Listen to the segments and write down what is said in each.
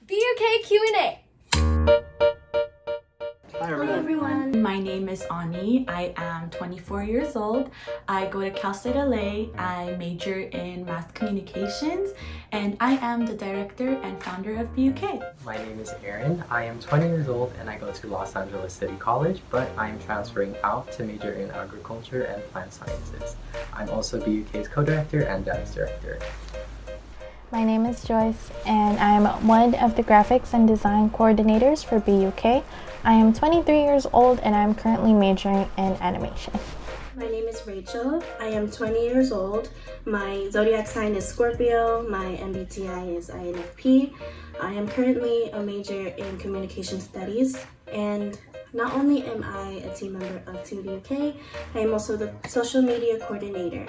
B.U.K Q&A. Hi Hello everyone, My name is Ani. I am 24 years old. I go to Cal State LA. I major in mass communications and I am the director and founder of B.U.K. My name is Aaron. I am 20 years old and I go to Los Angeles City College, but I am transferring out to major in agriculture and plant sciences. I'm also B.U.K's co-director and dance director. My name is Joyce and I'm one of the graphics and design coordinators for B.U.K. I am 23 years old and I'm currently majoring in animation. my name is Rachel. I am 20 years old. My zodiac sign is Scorpio. My MBTI is INFP. I am currently a major in communication studies, and not only am I a team member of Team B.U.K, I am also the social media coordinator.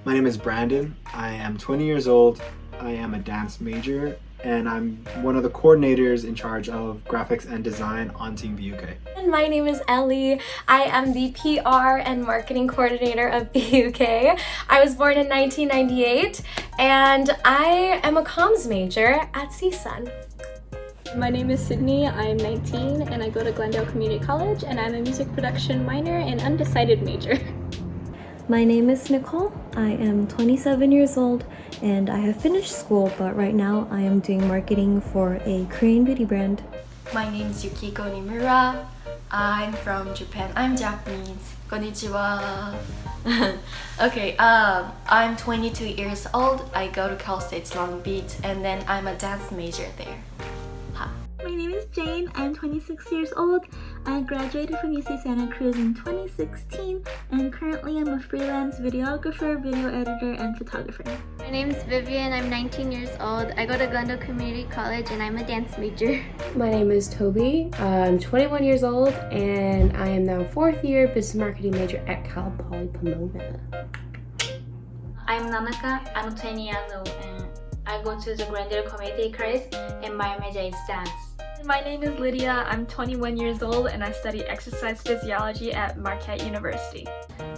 My name is Brandon. I am 20 years old. I am a dance major and I'm one of the coordinators in charge of graphics and design on Team B.U.K. And my name is Ellie. I am the PR and marketing coordinator of B.U.K. I was born in 1998 and I am a comms major at CSUN. My name is Sydney. I'm 19 and I go to Glendale Community College and I'm a music production minor and undecided major. My name is Nicole. I am 27 years old and I have finished school, but right now I am doing marketing for a Korean beauty brand. My name is Yukiko Nimura. I'm from Japan. I'm Japanese. Konnichiwa. Okay, I'm 22 years old. I go to Cal State's Long Beach and then I'm a dance major there. My name is Jane. I'm 26 years old. I graduated from UC Santa Cruz in 2016 and currently I'm a freelance videographer, video editor, and photographer. My name is Vivian. I'm 19 years old. I go to Glendale Community College and I'm a dance major. My name is Toby. I'm 21 years old and I am now 4th year business marketing major at Cal Poly Pomona. I'm Nanaka. I'm 20 years old and I go to the Glendale Community College and my major is dance. My name is Lydia. I'm 21 years old and I study exercise physiology at Marquette University.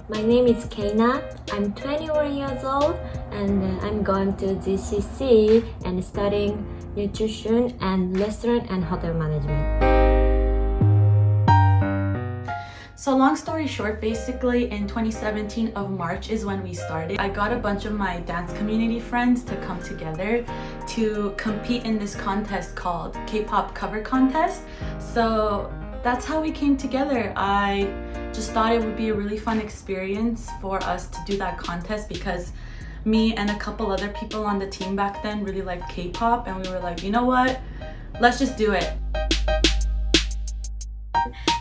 My name is Kaina. I'm 21 years old and I'm going to GCC and studying nutrition and restaurant and hotel management. So long story short, basically in 2017 of March is when we started. I got a bunch of my dance community friends to come together to compete in this contest called Kpop cover contest. So that's how we came together. I just thought it would be a really fun experience for us to do that contest because me and a couple other people on the team back then really liked K-pop and we were like, you know what, let's just do it.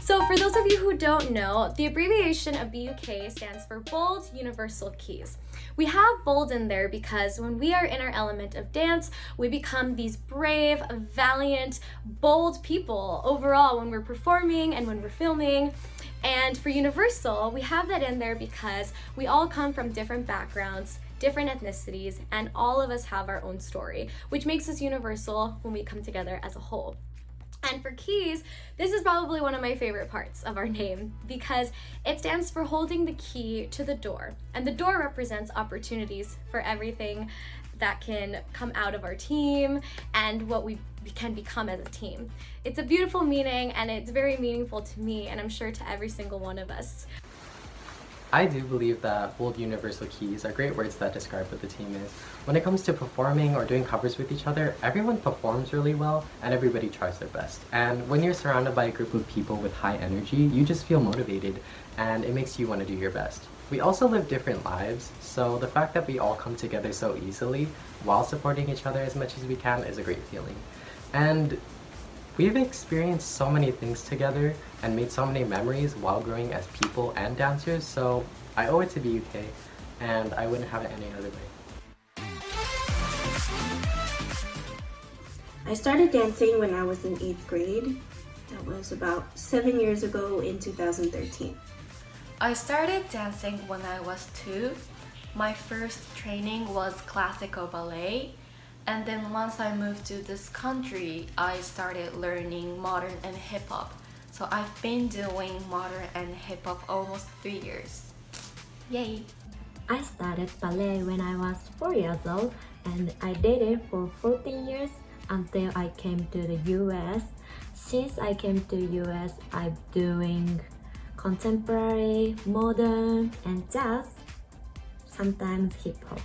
So for those of you who don't know, the abbreviation of B.U.K stands for Bold Universal Keys. We have bold in there because when we are in our element of dance, we become these brave, valiant, bold people overall when we're performing and when we're filming. And for universal, we have that in there because we all come from different backgrounds, different ethnicities, and all of us have our own story, which makes us universal when we come together as a whole. And for keys, this is probably one of my favorite parts of our name because it stands for holding the key to the door. And the door represents opportunities for everything that can come out of our team and what we can become as a team. It's a beautiful meaning and it's very meaningful to me and I'm sure to every single one of us. I do believe that bold universal keys are great words that describe what the team is. When it comes to performing or doing covers with each other, everyone performs really well and everybody tries their best. And when you're surrounded by a group of people with high energy, you just feel motivated and it makes you want to do your best. We also live different lives, so the fact that we all come together so easily while supporting each other as much as we can is a great feeling. And we've experienced so many things together and made so many memories while growing as people and dancers, so I owe it to B.U.K and I wouldn't have it any other way. I started dancing when I was in 8th grade. That was about 7 years ago in 2013. I started dancing when I was 2. My first training was classical ballet. And then once I moved to this country, I started learning modern and hip-hop. So I've been doing modern and hip-hop almost 3 years. Yay! I started ballet when I was 4 years old and I did it for 14 years. until I came to the US. Since I came to US, I'm doing contemporary, modern, and jazz, sometimes hip-hop.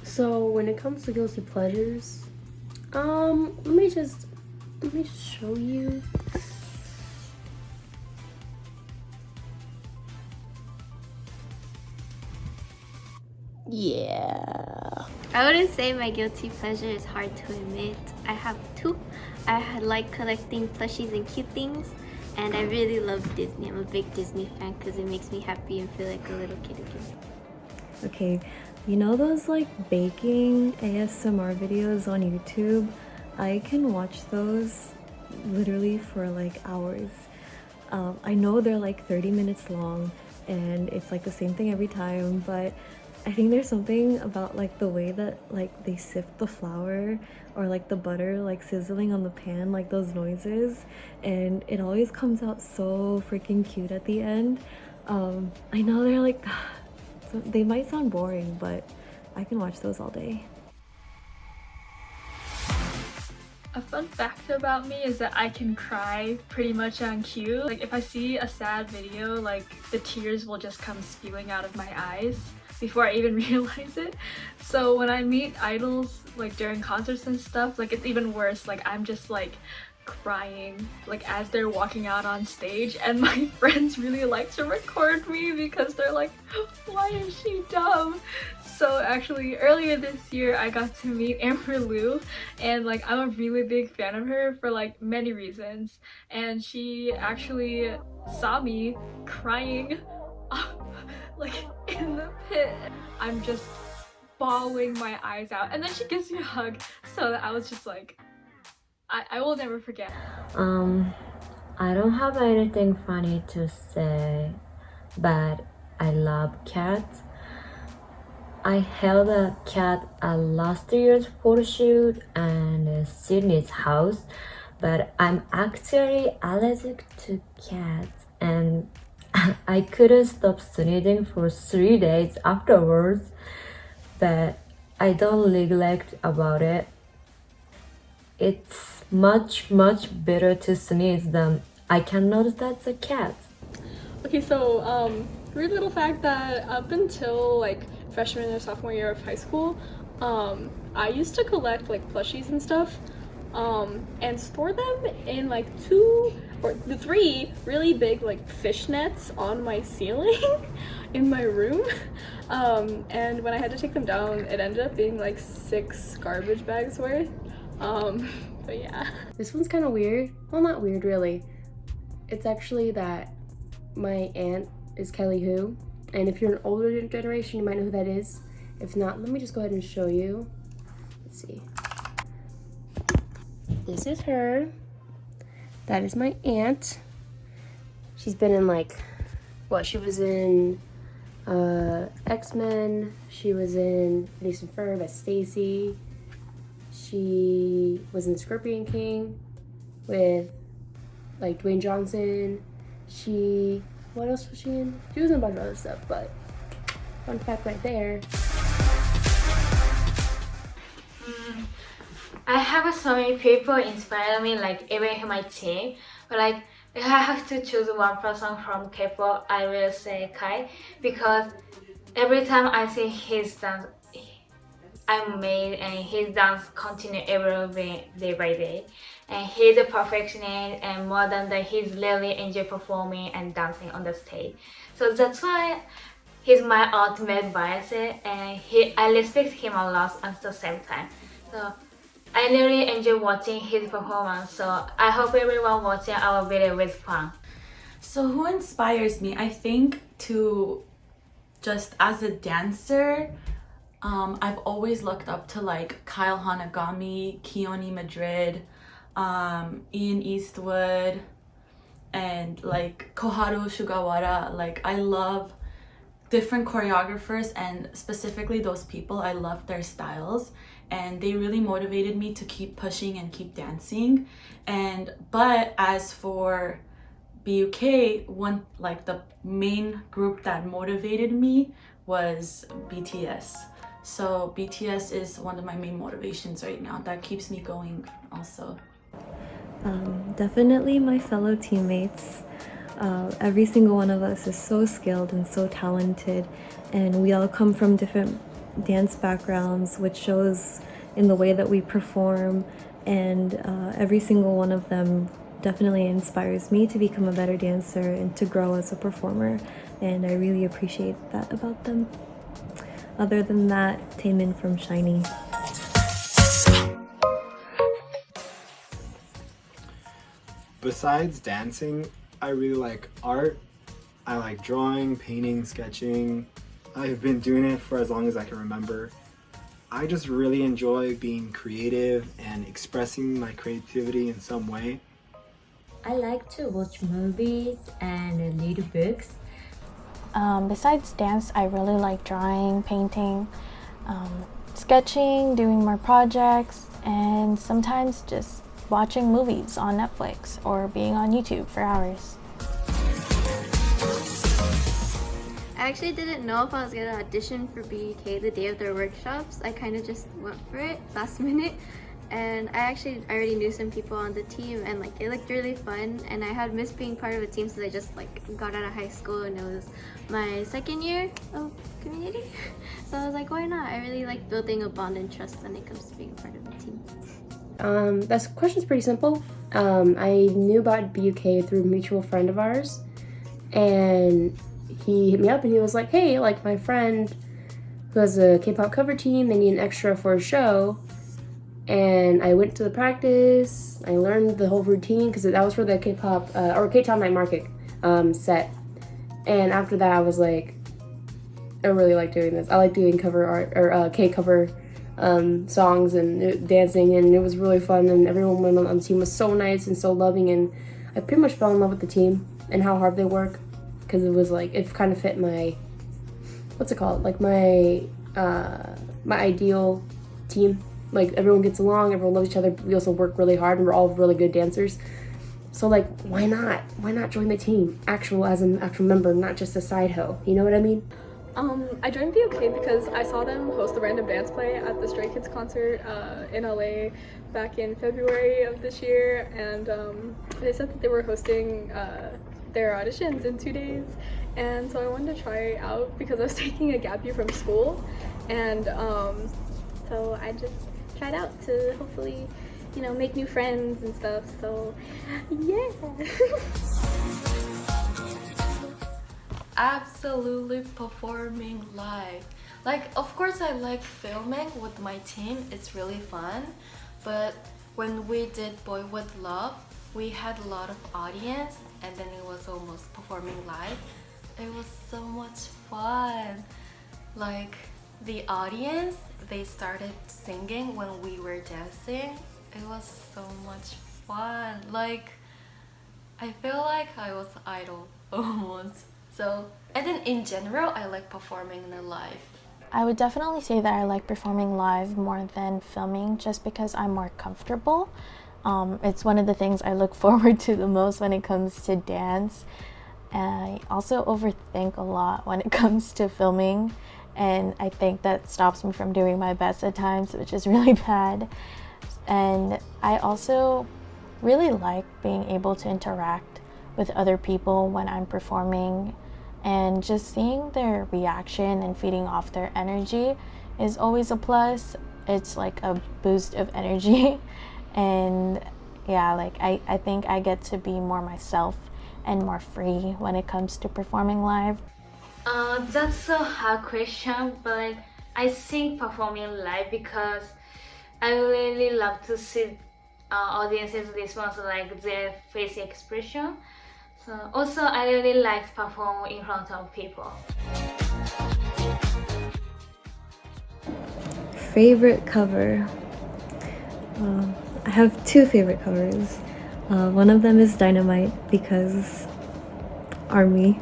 So when it comes to guilty pleasures, let me just show you. Yeah. I wouldn't say my guilty pleasure is hard to admit. I have two. I like collecting plushies and cute things, and I really love Disney. I'm a big Disney fan because it makes me happy and feel like a little kid again. Okay, you know those like baking ASMR videos on YouTube? I can watch those literally for like hours. I know they're like 30 minutes long and it's like the same thing every time, but I think there's something about like the way that like they sift the flour or like the butter like sizzling on the pan, like those noises, and it always comes out so freaking cute at the end. I know they're like so they might sound boring, but I can watch those all day. A fun fact about me is that I can cry pretty much on cue. Like if I see a sad video, like the tears will just come spewing out of my eyes before I even realize it. So when I meet idols like during concerts and stuff, like it's even worse. Like I'm just like crying like as they're walking out on stage, and my friends really like to record me because they're like, why is she dumb? So actually earlier this year I got to meet Amber Liu, and like I'm a really big fan of her for like many reasons, and she actually saw me crying like in the pit. I'm just bawling my eyes out, and then she gives me a hug, so I was just like, I will never forget. I don't have anything funny to say, but I love cats. I held a cat at last year's photo shoot and Sydney's house, but I'm actually allergic to cats and I couldn't stop sneezing for 3 days afterwards, but I don't neglect about it. It's much better to sneeze than I can notice that's a cat. Okay, so weird little fact that up until like freshman or sophomore year of high school, I used to collect like plushies and stuff, and store them in like 2 or 3 really big like fishnets on my ceiling in my room. And when I had to take them down, it ended up being like 6 garbage bags worth. But yeah. This one's kind of weird. Well, not weird really. It's actually that my aunt is Kelly Hu, and if you're an older generation, you might know who that is. If not, let me just go ahead and show you. Let's see. This is her. That is my aunt. She's been in like, well, she was in X-Men. She was in Phineas and Ferb as Stacy. She was in Scorpion King with like Dwayne Johnson. What else was she in? She was in a bunch of other stuff, but fun fact right there. I have so many people inspire me, like even in my team. But like if I have to choose one person from Kpop, I will say Kai, because every time I see his dance, I'm amazed, and his dance continue evolving day by day. And he's a perfectionist, and more than that, he's really enjoy performing and dancing on the stage. So that's why he's my ultimate bias, and I respect him a lot at the same time. So I really enjoy watching his performance. So I hope everyone watching our video is fun. So who inspires me? I think to just as a dancer, I've always looked up to like Kyle Hanagami, Keone Madrid, Ian Eastwood, and like Koharu Sugawara. Like I love different choreographers, and specifically those people. I love their styles, and they really motivated me to keep pushing and keep dancing. But as for B.U.K, one like the main group that motivated me was BTS. So BTS is one of my main motivations right now. That keeps me going also. Definitely my fellow teammates. Every single one of us is so skilled and so talented, and we all come from different dance backgrounds, which shows in the way that we perform, and every single one of them definitely inspires me to become a better dancer and to grow as a performer, and I really appreciate that about them. Other than that, Taemin from SHINee. Besides dancing, I really like art. I like drawing, painting, sketching. I've been doing it for as long as I can remember. I just really enjoy being creative and expressing my creativity in some way. I like to watch movies and read books. Besides dance, I really like drawing, painting, sketching, doing more projects, and sometimes just watching movies on Netflix or being on YouTube for hours. I actually didn't know if I was gonna audition for B.U.K the day of their workshops. I kind of just went for it last minute, and I already knew some people on the team, and like it looked really fun, and I had missed being part of a team since I just like got out of high school and it was my second year of community. So I was like, why not? I really like building a bond and trust when it comes to being part of a team. That question's pretty simple. I knew about B.U.K through a mutual friend of ours, and he hit me up and he was like, hey, like my friend who has a K-pop cover team, they need an extra for a show. And I went to the practice, I learned the whole routine because that was for the K-pop or K-Town Night Market set. And after that I was like, I really like doing this. I like doing cover art or K-cover songs and dancing, and it was really fun, and everyone on the team was so nice and so loving, and I pretty much fell in love with the team and how hard they work, because it was like, it kind of fit my, what's it called, like my ideal team. Like everyone gets along, everyone loves each other, we also work really hard, and we're all really good dancers. So like, why not join the team as an actual member, not just a side hoe, you know what I mean? I joined B.U.K because I saw them host the Random Dance Play at the Stray Kids concert in LA back in February of this year, and they said that they were hosting their auditions in 2 days, and so I wanted to try out because I was taking a gap year from school, and so I just tried out to hopefully, you know, make new friends and stuff, so yeah. Absolutely performing live. Like, of course I like filming with my team, it's really fun, but when we did Boy With Love, we had a lot of audience, and then it was almost performing live. It was so much fun. Like, the audience, they started singing when we were dancing. It was so much fun. Like, I feel like I was idol almost. So, and then in general, I like performing in the live. I would definitely say that I like performing live more than filming, just because I'm more comfortable. It's one of the things I look forward to the most when it comes to dance. I also overthink a lot when it comes to filming, and I think that stops me from doing my best at times, which is really bad. And I also really like being able to interact with other people when I'm performing, and just seeing their reaction and feeding off their energy is always a plus. It's like a boost of energy. And yeah, like I think I get to be more myself and more free when it comes to performing live. That's a hard question, but I think performing live because I really love to see audiences response, like their face expression. So also I really like to perform in front of people. Favorite cover? I have two favorite covers. One of them is Dynamite because ARMY.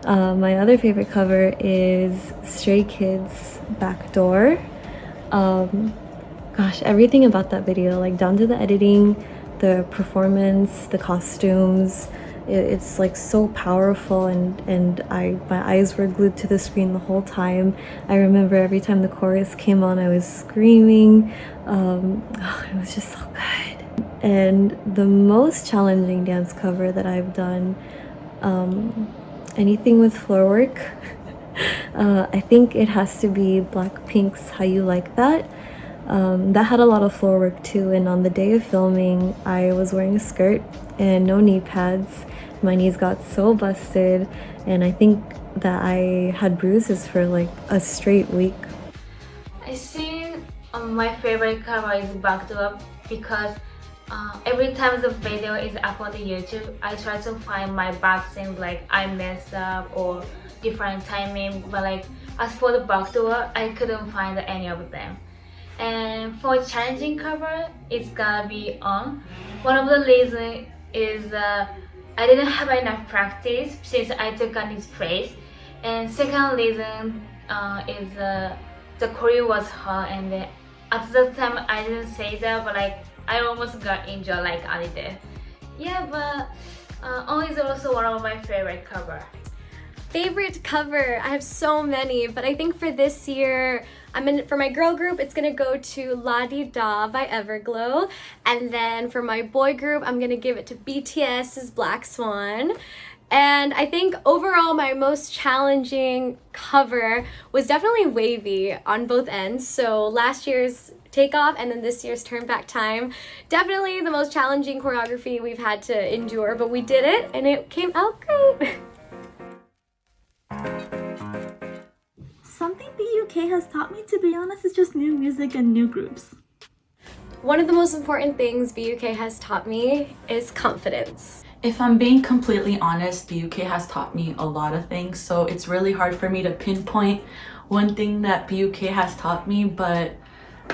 My other favorite cover is Stray Kids Backdoor. Gosh, everything about that video, like down to the editing, the performance, the costumes, It's like so powerful, and my eyes were glued to the screen the whole time. I remember every time the chorus came on, I was screaming. It was just so good. And the most challenging dance cover that I've done, anything with floor work, I think it has to be Blackpink's How You Like That. That had a lot of floor work too, and on the day of filming I was wearing a skirt and no knee pads. My knees got so busted, and I think that I had bruises for like a straight week. I think my favorite cover is Back to Up because every time the video is up on the YouTube, I try to find my bad things like I messed up or different timing, but like as for the Back to Up, I couldn't find any of them. And for challenging cover, it's gonna be on. One of the reasons is I didn't have enough practice since I took on this place. And second reason is the choreo was hard, and at the time I didn't say that, but like I almost got injured like Ali did. Yeah, but On is also one of my favorite cover. Favorite cover? I have so many, but I think for this year, for my girl group, it's gonna go to La Di Da by Everglow. And then for my boy group, I'm gonna give it to BTS's Black Swan. And I think overall my most challenging cover was definitely Wavy on both ends. So last year's Takeoff and then this year's Turn Back Time. Definitely the most challenging choreography we've had to endure, but we did it and it came out great. Something B.U.K has taught me, to be honest, is just new music and new groups. One of the most important things B.U.K has taught me is confidence. If I'm being completely honest, B.U.K has taught me a lot of things, so it's really hard for me to pinpoint one thing that B.U.K has taught me, but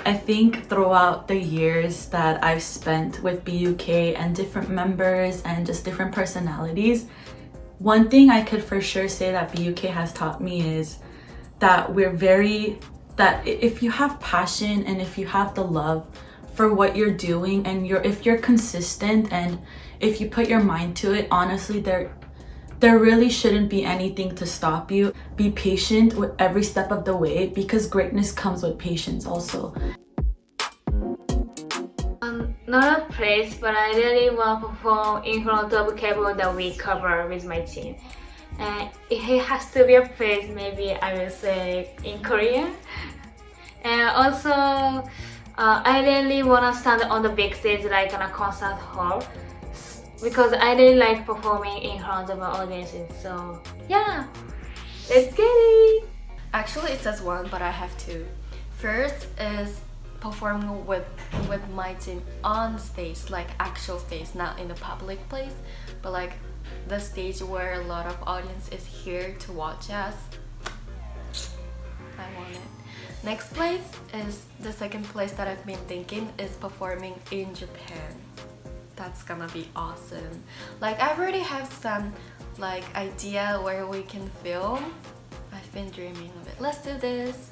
I think throughout the years that I've spent with B.U.K and different members and just different personalities, one thing I could for sure say that B.U.K has taught me is that that if you have passion and if you have the love for what you're doing and if you're consistent and if you put your mind to it, honestly, there really shouldn't be anything to stop you. Be patient with every step of the way because greatness comes with patience also. Not a place, but I really want to perform in front of Kpop that we cover with my team. And it has to be a place, maybe I will say in Korea. And also, I really want to stand on the big stage like on a concert hall because I really like performing in front of my audiences. So yeah, let's get it! Actually, it says one, but I have two. First is performing with my team on stage, like actual stage, not in a public place, but like the stage where a lot of audience is here to watch us. I want it. Next place is the second place that I've been thinking is performing in Japan. That's gonna be awesome. Like I already have some like idea where we can film. I've been dreaming of it. Let's do this.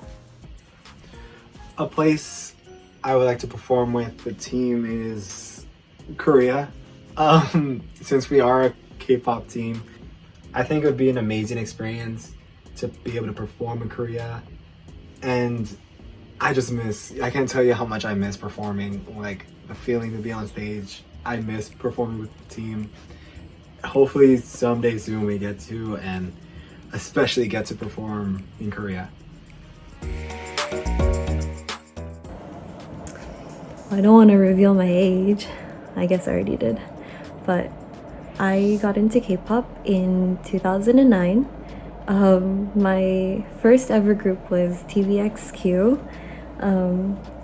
A place I would like to perform with the team is Korea. Since we are a K-pop team, I think it would be an amazing experience to be able to perform in Korea. And I can't tell you how much I miss performing, like the feeling to be on stage. I miss performing with the team. Hopefully someday soon we get to, and especially get to perform in Korea. I don't want to reveal my age. I guess I already did. But I got into K-pop in 2009. My first ever group was TVXQ.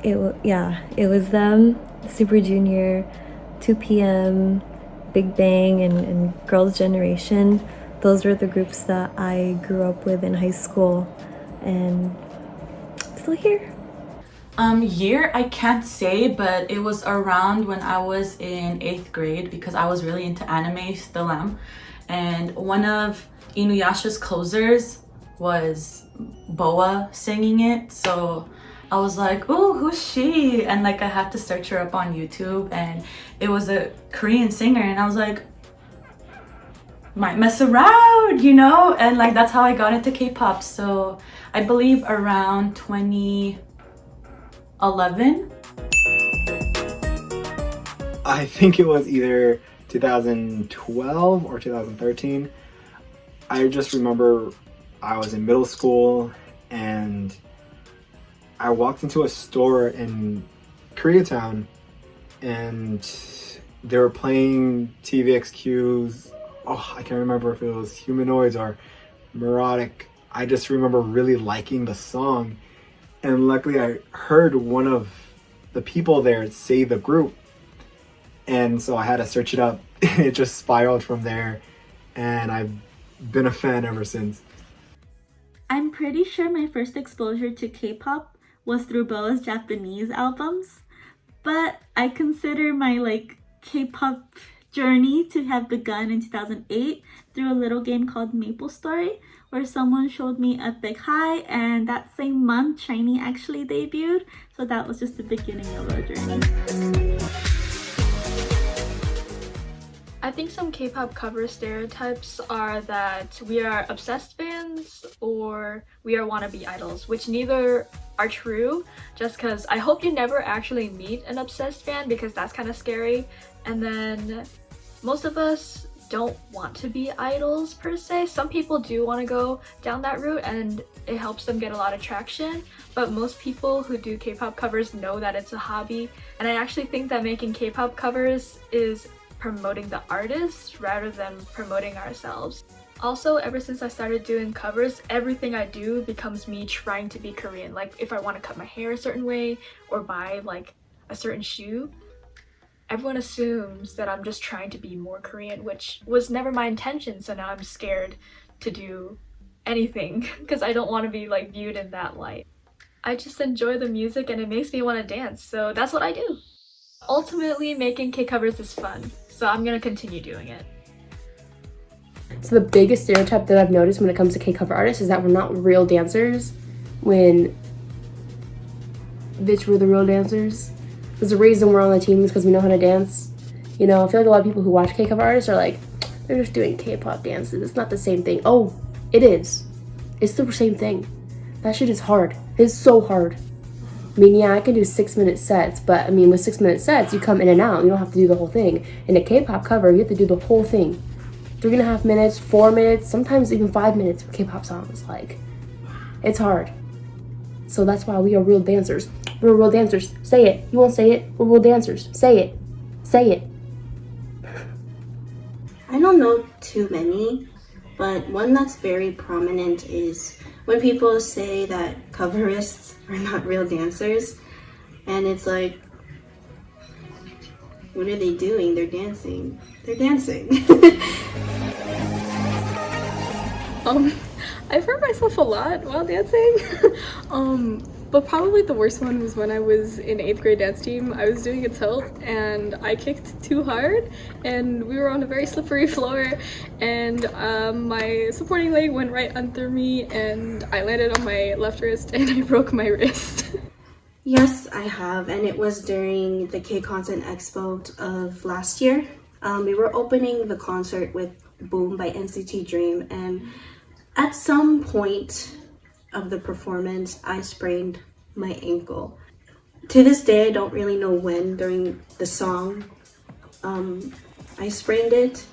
It was them, Super Junior, 2PM, Big Bang, and Girls' Generation. Those were the groups that I grew up with in high school, and I'm still here. Year I can't say, but it was around when I was in 8th grade because I was really into anime still, and one of Inuyasha's closers was Boa singing it, so I was like, oh, who's she? And like I had to search her up on YouTube, and it was a Korean singer, and I was like, might mess around, you know? And like that's how I got into K-pop. So I believe around 2011. I think it was either 2012 or 2013. I just remember I was in middle school and I walked into a store in Koreatown and they were playing TVXQ's, I can't remember if it was Humanoids or Neurotic. I just remember really liking the song, and luckily I heard one of the people there say the group, and so I had to search it up. It just spiraled from there, and I've been a fan ever since. I'm pretty sure my first exposure to K-pop was through Boa's Japanese albums, but I consider my K-pop journey to have begun in 2008 through a little game called Maple Story, where someone showed me Epic High, and that same month SHINee actually debuted, so that was just the beginning of our journey. I think some K-pop cover stereotypes are that we are obsessed fans or we are wannabe idols, which neither are true, just because I hope you never actually meet an obsessed fan because that's kind of scary. And then most of us don't want to be idols per se. Some people do want to go down that route and it helps them get a lot of traction, but most people who do K-pop covers know that it's a hobby, and I actually think that making K-pop covers is promoting the artist rather than promoting ourselves. Also, ever since I started doing covers, everything I do becomes me trying to be Korean. Like if I want to cut my hair a certain way or buy like a certain shoe, everyone assumes that I'm just trying to be more Korean, which was never my intention, so now I'm scared to do anything because I don't want to be like viewed in that light. I just enjoy the music and it makes me want to dance, so that's what I do. Ultimately, making K-covers is fun, so I'm gonna continue doing it. So the biggest stereotype that I've noticed when it comes to K-cover artists is that we're not real dancers, when bitch, we're the real dancers. There's a reason we're on the team is because we know how to dance. You know, I feel like a lot of people who watch K-cover artists are like, they're just doing K-pop dances. It's not the same thing. Oh, it is. It's the same thing. That shit is hard. It's so hard. I mean, yeah, I can do 6-minute sets, but I mean, with 6-minute sets, you come in and out. You don't have to do the whole thing. In a K-pop cover, you have to do the whole thing. 3.5 minutes, 4 minutes, sometimes even 5 minutes for K-pop songs. Like, it's hard. So that's why we are real dancers. We're real dancers. Say it. You won't say it. We're real dancers. Say it. Say it. I don't know too many, but one that's very prominent is when people say that coverists are not real dancers, and it's like, what are they doing? They're dancing. They're dancing. I've hurt myself a lot while dancing. But probably the worst one was when I was in 8th grade dance team. I was doing a tilt and I kicked too hard and we were on a very slippery floor, and my supporting leg went right under me and I landed on my left wrist and I broke my wrist. Yes, I have, and it was during the K-Content Expo of last year. We were opening the concert with Boom by NCT Dream, and at some point of the performance, I sprained my ankle. To this day, I don't really know when during the song I sprained it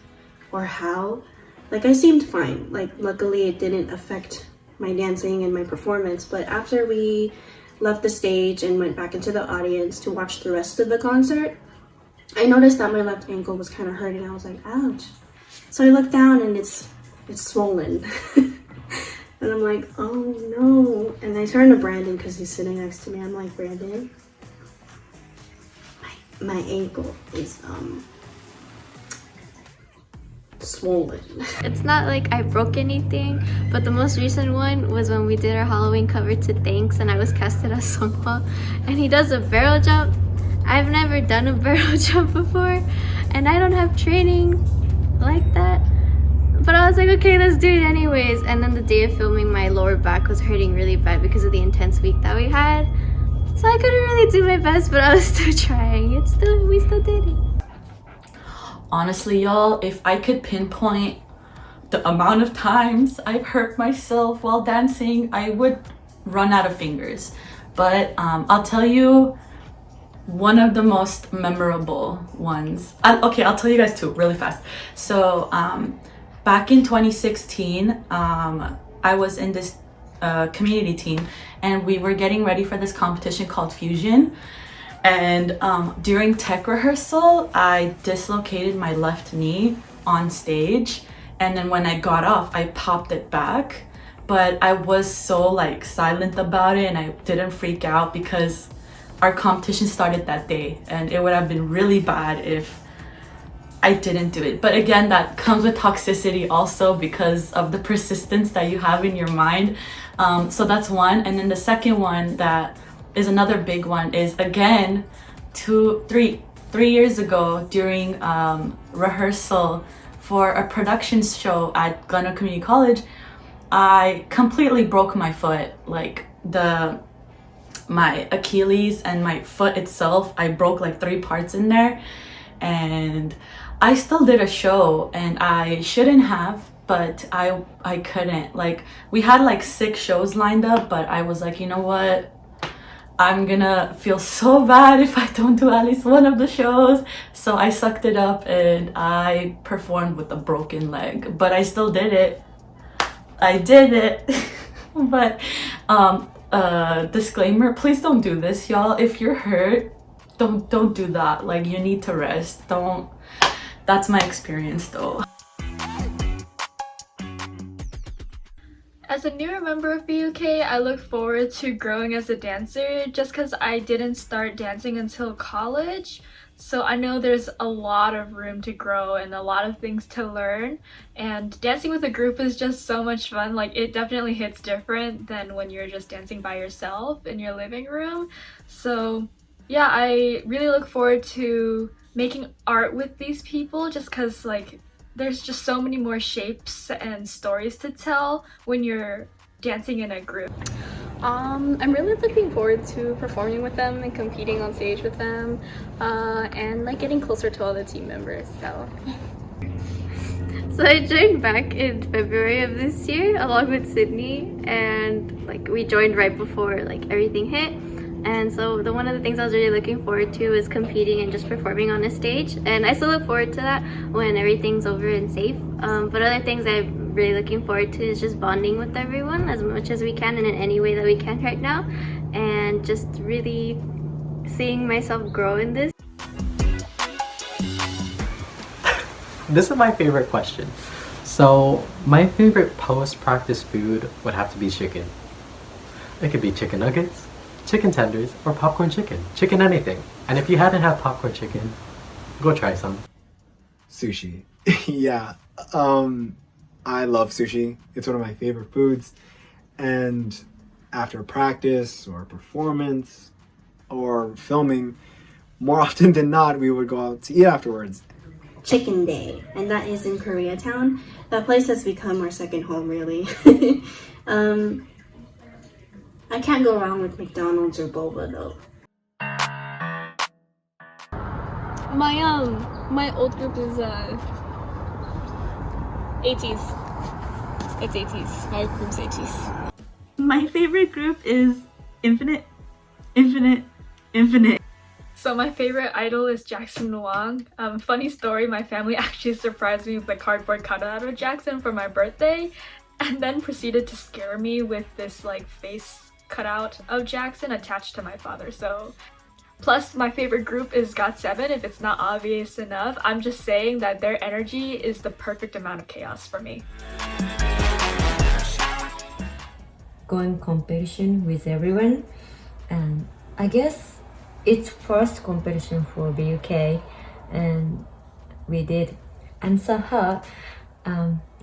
or how. Like, I seemed fine. Like, luckily it didn't affect my dancing and my performance, but after we left the stage and went back into the audience to watch the rest of the concert, I noticed that my left ankle was kind of hurting. I was like, ouch. So I looked down and it's swollen. And I'm like, oh no. And I turned to Brandon because he's sitting next to me. I'm like, Brandon, my ankle is swollen. It's not like I broke anything, but the most recent one was when we did our Halloween cover to Thanks and I was casted as Songhwa, and he does a barrel jump. I've never done a barrel jump before and I don't have training like that. But I was like, okay, let's do it anyways. And then the day of filming, my lower back was hurting really bad because of the intense week that we had. So I couldn't really do my best, but I was still trying. We still did it. Honestly, y'all, if I could pinpoint the amount of times I've hurt myself while dancing, I would run out of fingers. But I'll tell you one of the most memorable ones. Okay, I'll tell you guys two really fast. So back in 2016, I was in this community team, and we were getting ready for this competition called Fusion. And during tech rehearsal, I dislocated my left knee on stage, and then when I got off, I popped it back. But I was so like silent about it, and I didn't freak out because our competition started that day, and it would have been really bad if I didn't do it. But again, that comes with toxicity also because of the persistence that you have in your mind. So that's one. And then the second one that is another big one is, again, 3 years ago during rehearsal for a production show at Glenwood Community College, I completely broke my foot. Like my Achilles and my foot itself, I broke like 3 parts in there. And I still did a show, and I shouldn't have, but I couldn't. Like, we had like 6 shows lined up, but I was like, you know what? I'm gonna feel so bad if I don't do at least one of the shows. So I sucked it up and I performed with a broken leg, but I still did it. I did it. But disclaimer, please don't do this, y'all. If you're hurt, don't do that. Like, you need to rest. Don't. That's my experience though. As a newer member of B.U.K, I look forward to growing as a dancer just because I didn't start dancing until college. So I know there's a lot of room to grow and a lot of things to learn. And dancing with a group is just so much fun. Like, it definitely hits different than when you're just dancing by yourself in your living room. So yeah, I really look forward to making art with these people just because, like, there's just so many more shapes and stories to tell when you're dancing in a group. I'm really looking forward to performing with them and competing on stage with them, and like getting closer to all the team members. So I joined back in February of this year along with Sydney, and like we joined right before like everything hit. And so one of the things I was really looking forward to is competing and just performing on a stage, and I still look forward to that when everything's over and safe. But other things I'm really looking forward to is just bonding with everyone as much as we can and in any way that we can right now, and just really seeing myself grow in this. This is my favorite question. So my favorite post-practice food would have to be chicken. It could be chicken nuggets, chicken tenders, or popcorn chicken. Chicken anything. And if you hadn't had popcorn chicken, go try some. Sushi. Yeah. I love sushi. It's one of my favorite foods. And after practice or performance or filming, more often than not, we would go out to eat afterwards. Chicken Day, and that is in Koreatown. That place has become our second home, really. I can't go wrong with McDonald's or boba though. My old group is ATs. It's ATs. My group's ATs. My favorite group is Infinite. So my favorite idol is Jackson Wang. Funny story, my family actually surprised me with a cardboard cutout of Jackson for my birthday, and then proceeded to scare me with this like face cutout of Jackson attached to my father. So plus my favorite group is GOT7. If it's not obvious enough, I'm just saying that their energy is the perfect amount of chaos for me. Going competition with everyone, and I guess it's first competition for B.U.K, and we did. I'm so hot.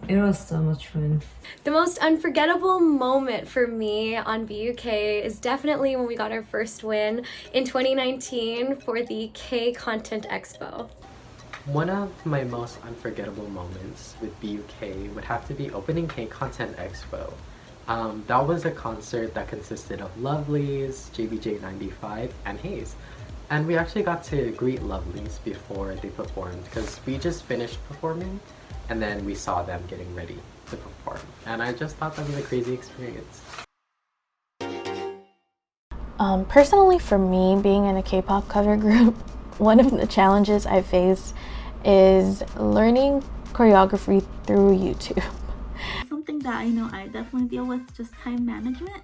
It was so much fun. The most unforgettable moment for me on B.U.K is definitely when we got our first win in 2019 for the K Content Expo. One of my most unforgettable moments with B.U.K would have to be opening K Content Expo. That was a concert that consisted of Lovelyz, JBJ95, and Hayes. And we actually got to greet Lovelyz before they performed because we just finished performing. and then we saw them getting ready to perform. And I just thought that was a crazy experience. Personally for me, being in a K-pop cover group, one of the challenges I face is learning choreography through YouTube. Something that I know I definitely deal with, just time management,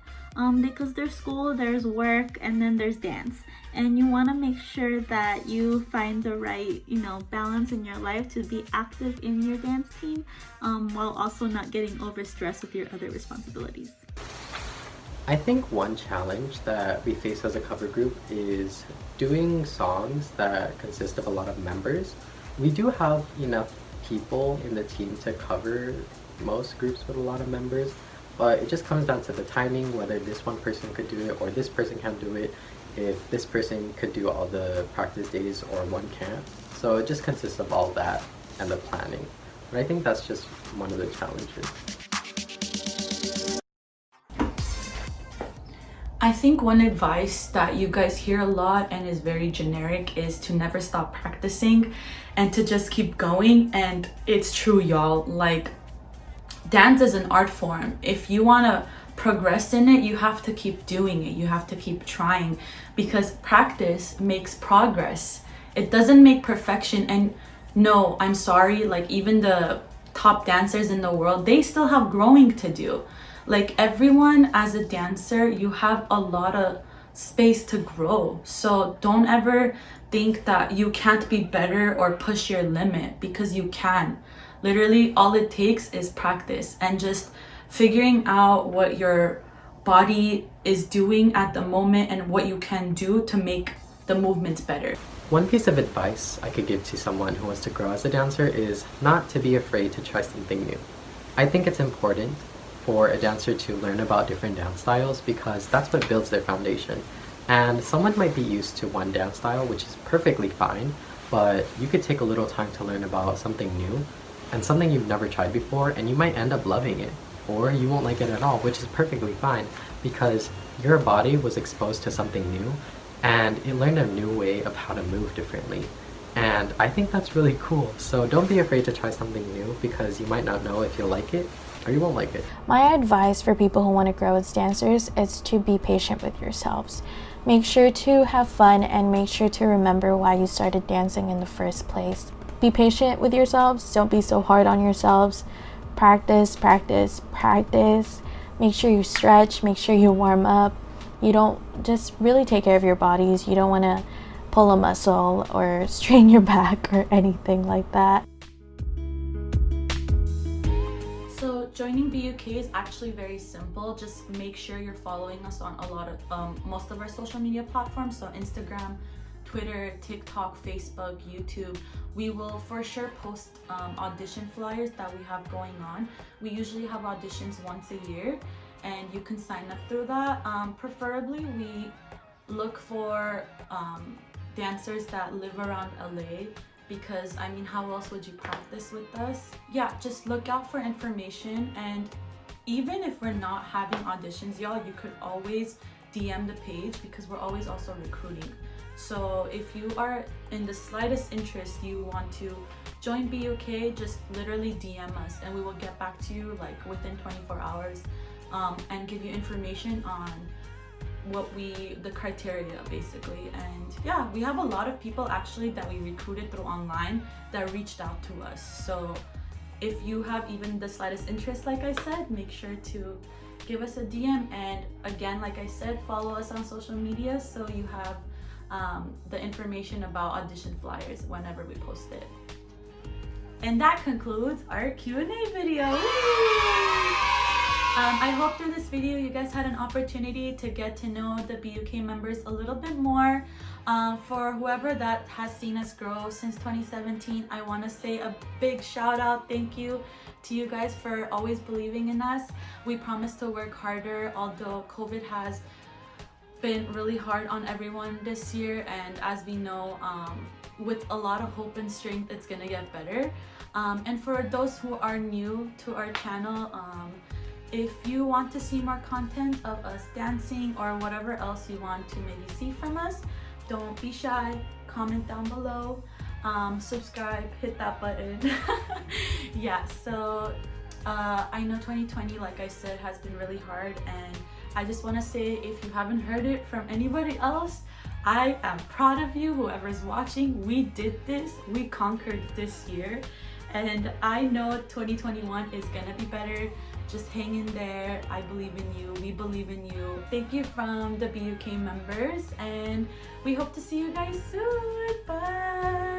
because there's school, there's work, and then there's dance, and you want to make sure that you find the right, balance in your life to be active in your dance team, while also not getting overstressed with your other responsibilities. I think one challenge that we face as a cover group is doing songs that consist of a lot of members. We do have enough people in the team to cover most groups with a lot of members, but it just comes down to the timing, whether this one person could do it or this person can't do it, if this person could do all the practice days or one can't. So it just consists of all that and the planning. But I think that's just one of the challenges. I think one advice that you guys hear a lot and is very generic is to never stop practicing and to just keep going. And it's true, y'all. Like, dance is an art form. If you want to progress in it, you have to keep doing it. You have to keep trying, because practice makes progress. It doesn't make perfection. And no, I'm sorry, like even the top dancers in the world, they still have growing to do. Like everyone as a dancer, you have a lot of space to grow. So don't ever think that you can't be better or push your limit, because you can. Literally all it takes is practice and just figuring out what your body is doing at the moment and what you can do to make the movements better. One piece of advice I could give to someone who wants to grow as a dancer is not to be afraid to try something new. I think it's important for a dancer to learn about different dance styles, because that's what builds their foundation. And someone might be used to one dance style, which is perfectly fine, but you could take a little time to learn about something new and something you've never tried before, and you might end up loving it, or you won't like it at all, which is perfectly fine, because your body was exposed to something new and it learned a new way of how to move differently. And I think that's really cool. So don't be afraid to try something new, because you might not know if you'll like it or you won't like it. My advice for people who want to grow as dancers is to be patient with yourselves. Make sure to have fun and make sure to remember why you started dancing in the first place. Be patient with yourselves. Don't be so hard on yourselves. Practice, practice, practice. Make sure you stretch. Make sure you warm up. You don't just really take care of your bodies. You don't want to pull a muscle or strain your back or anything like that. So joining B.U.K is actually very simple. Just make sure you're following us on a lot of most of our social media platforms. So Instagram, Twitter, TikTok, Facebook, YouTube. We will for sure post audition flyers that we have going on. We usually have auditions once a year, and you can sign up through that. Preferably we look for dancers that live around LA, because I mean, how else would you practice with us? Yeah, just look out for information. And even if we're not having auditions, y'all, you could always DM the page, because we're always also recruiting. So if you are in the slightest interest, you want to join B.U.K, just literally DM us and we will get back to you like within 24 hours and give you information on the criteria basically. And yeah, we have a lot of people actually that we recruited through online that reached out to us. So if you have even the slightest interest, like I said, make sure to give us a DM. And again, like I said, follow us on social media so you have the information about audition flyers whenever we post it. And that concludes our Q&A video. I hope through this video you guys had an opportunity to get to know the B.U.K members a little bit more. For whoever that has seen us grow since 2017, I want to say a big shout out, thank you to you guys for always believing in us. We promise to work harder, although COVID has been really hard on everyone this year, and as we know, with a lot of hope and strength, it's gonna get better. And for those who are new to our channel, if you want to see more content of us dancing or whatever else you want to maybe see from us, don't be shy, comment down below. subscribe, hit that button. Yeah, so I know 2020, like I said, has been really hard, and I just want to say, if you haven't heard it from anybody else, I am proud of you, whoever's watching. We did this, we conquered this year, and I know 2021 is gonna be better. Just hang in there. I believe in you, we believe in you. Thank you from the B.U.K members, and we hope to see you guys soon. Bye.